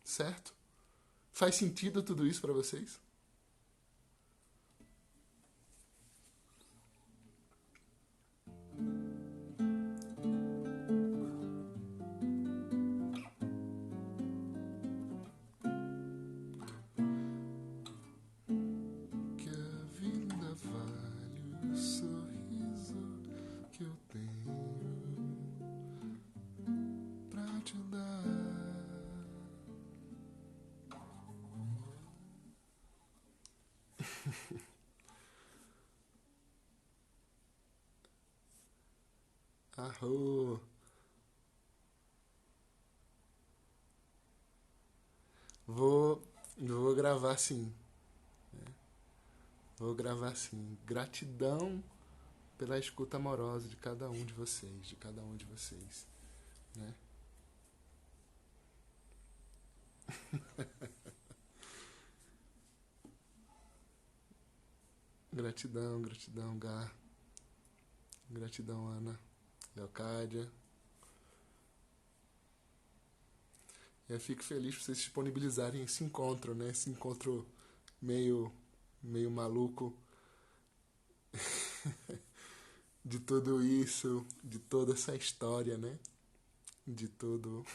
Certo? Faz sentido tudo isso para vocês? Que a vida vale o sorriso que eu tenho pra te dar. Arro! Vou gravar sim. Vou gravar sim. Gratidão pela escuta amorosa de cada um de vocês, de cada um de vocês, né? Gratidão, gratidão, Gá. Gratidão, Ana. Leocádia. Eu fico feliz por vocês disponibilizarem esse encontro, né? Esse encontro meio, meio maluco de tudo isso, de toda essa história, né? De tudo.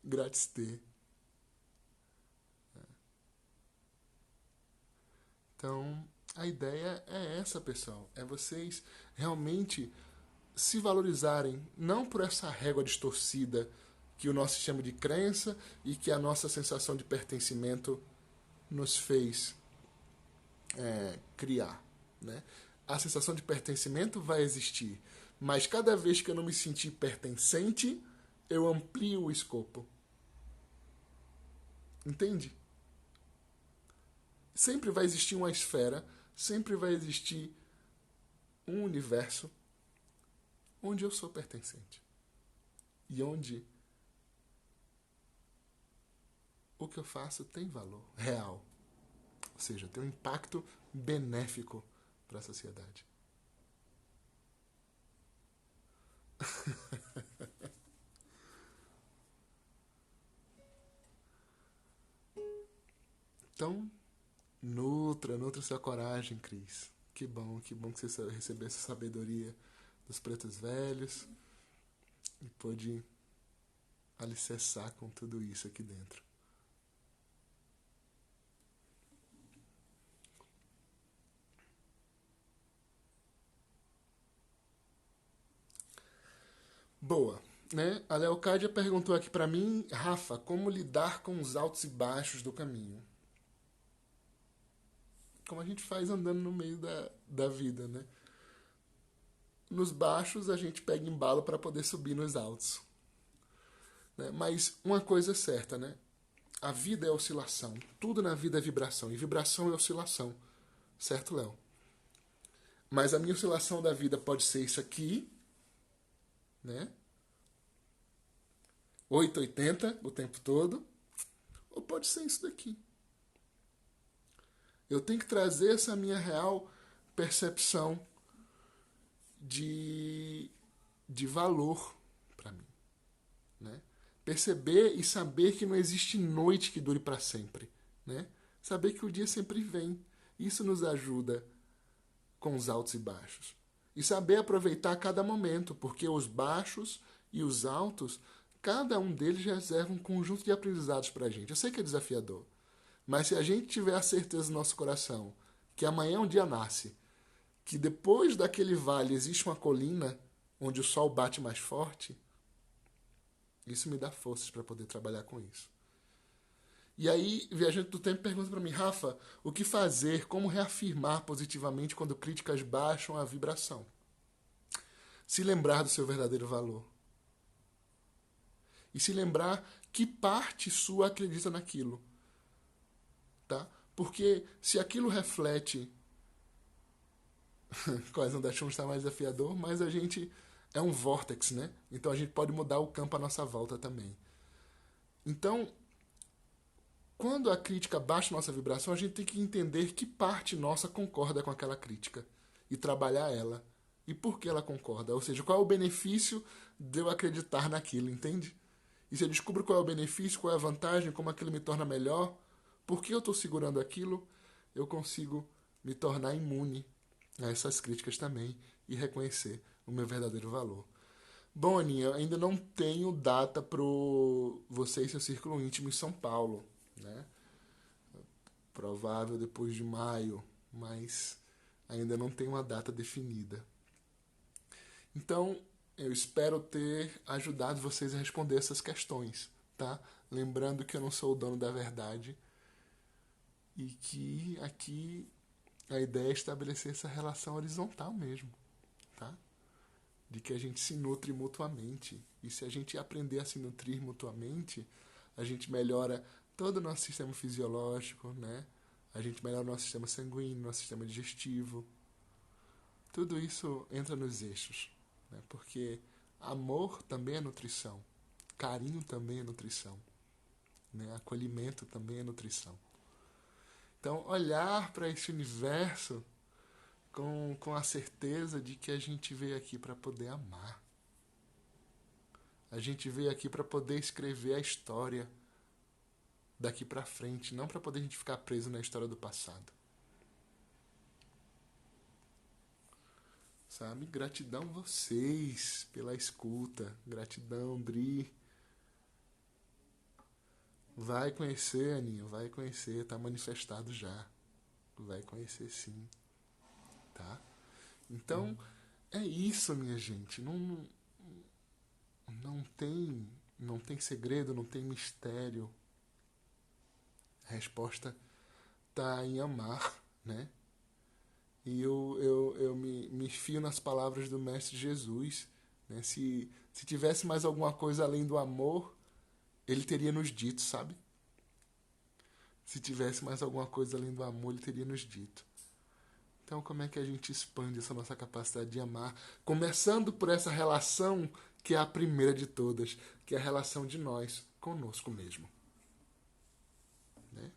Gratistê. Então, a ideia é essa, pessoal. É vocês realmente se valorizarem, não por essa régua distorcida que o nosso sistema de crença e que a nossa sensação de pertencimento nos fez criar, né? A sensação de pertencimento vai existir, mas cada vez que eu não me sentir pertencente, eu amplio o escopo. Entende? Sempre vai existir uma esfera, sempre vai existir um universo onde eu sou pertencente. E onde o que eu faço tem valor real. Ou seja, tem um impacto benéfico para a sociedade. Então, nutra sua coragem, Cris. Que bom que você recebeu essa sabedoria dos pretos velhos e pôde alicerçar com tudo isso aqui dentro. Boa, né? A Leocádia perguntou aqui pra mim, Rafa, como lidar com os altos e baixos do caminho? Como a gente faz andando no meio da vida, né? Nos baixos a gente pega embalo para poder subir nos altos, né? Mas uma coisa é certa, né? A vida é oscilação. Tudo na vida é vibração. E vibração é oscilação. Certo, Léo? Mas a minha oscilação da vida pode ser isso aqui, né? 880 o tempo todo. Ou pode ser isso daqui. Eu tenho que trazer essa minha real percepção de, de valor para mim, né? Perceber e saber que não existe noite que dure para sempre, né? Saber que o dia sempre vem. Isso nos ajuda com os altos e baixos. E saber aproveitar cada momento, porque os baixos e os altos, cada um deles reserva um conjunto de aprendizados para a gente. Eu sei que é desafiador, mas se a gente tiver a certeza no nosso coração que amanhã um dia nasce, que depois daquele vale existe uma colina onde o sol bate mais forte, isso me dá forças para poder trabalhar com isso. E aí, Viajante do Tempo pergunta para mim, Rafa, o que fazer, como reafirmar positivamente quando críticas baixam a vibração? Se lembrar do seu verdadeiro valor. E se lembrar que parte sua acredita naquilo. Tá? Porque se aquilo reflete quais não deixam estar mais desafiador, mas a gente é um vórtex, né? Então a gente pode mudar o campo à nossa volta também. Então, quando a crítica baixa nossa vibração, a gente tem que entender que parte nossa concorda com aquela crítica e trabalhar ela. E por que ela concorda? Ou seja, qual é o benefício de eu acreditar naquilo, entende? E se eu descubro qual é o benefício, qual é a vantagem, como aquilo me torna melhor, por que eu estou segurando aquilo, eu consigo me tornar imune a essas críticas também e reconhecer o meu verdadeiro valor. Bom, Aninha, eu ainda não tenho data para você e seu círculo íntimo em São Paulo, né? Provável depois de maio, mas ainda não tem uma data definida. Então, eu espero ter ajudado vocês a responder essas questões, tá? Lembrando que eu não sou o dono da verdade e que aqui a ideia é estabelecer essa relação horizontal mesmo, tá? De que a gente se nutre mutuamente. E se a gente aprender a se nutrir mutuamente, a gente melhora todo o nosso sistema fisiológico, né? A gente melhora o nosso sistema sanguíneo, nosso sistema digestivo. Tudo isso entra nos eixos, né? Porque amor também é nutrição, carinho também é nutrição, né? Acolhimento também é nutrição. Então, olhar para esse universo com a certeza de que a gente veio aqui para poder amar. A gente veio aqui para poder escrever a história daqui para frente, não para poder a gente ficar preso na história do passado. Sabe? Gratidão vocês pela escuta. Gratidão, Dri. Vai conhecer, Aninho, vai conhecer, tá manifestado já. Vai conhecer sim, tá? Então, é isso, minha gente. Não tem segredo, não tem mistério. A resposta tá em amar, né? E eu me fio nas palavras do Mestre Jesus, né? Se tivesse mais alguma coisa além do amor, ele teria nos dito, sabe? Se tivesse mais alguma coisa além do amor, ele teria nos dito. Então, como é que a gente expande essa nossa capacidade de amar? Começando por essa relação que é a primeira de todas, que é a relação de nós conosco mesmo. Né?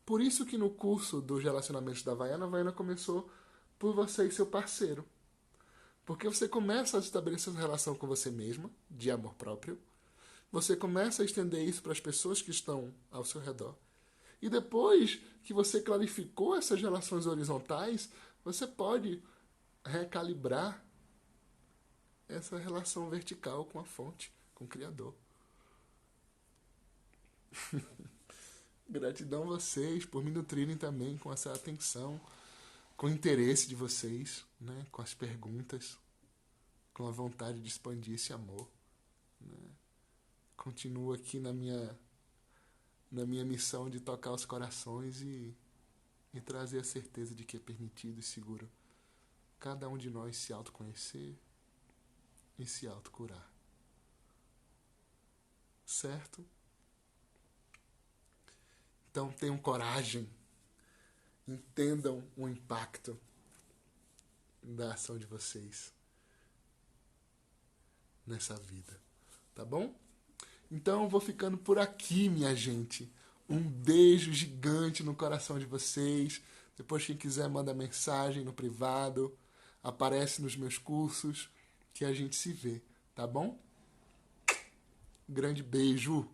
Por isso que no curso dos relacionamentos da Havaiana, a Havaiana começou por você e seu parceiro. Porque você começa a estabelecer essa relação com você mesma, de amor próprio. Você começa a estender isso para as pessoas que estão ao seu redor. E depois que você clarificou essas relações horizontais, você pode recalibrar essa relação vertical com a fonte, com o Criador. Gratidão a vocês por me nutrirem também com essa atenção, com o interesse de vocês, né? Com as perguntas, com a vontade de expandir esse amor. Né? Continuo aqui na minha missão de tocar os corações e trazer a certeza de que é permitido e seguro cada um de nós se autoconhecer e se autocurar. Certo? Então tenham coragem, entendam o impacto da ação de vocês nessa vida. Tá bom? Então eu vou ficando por aqui, minha gente. Um beijo gigante no coração de vocês. Depois, quem quiser, manda mensagem no privado. Aparece nos meus cursos que a gente se vê, tá bom? Grande beijo!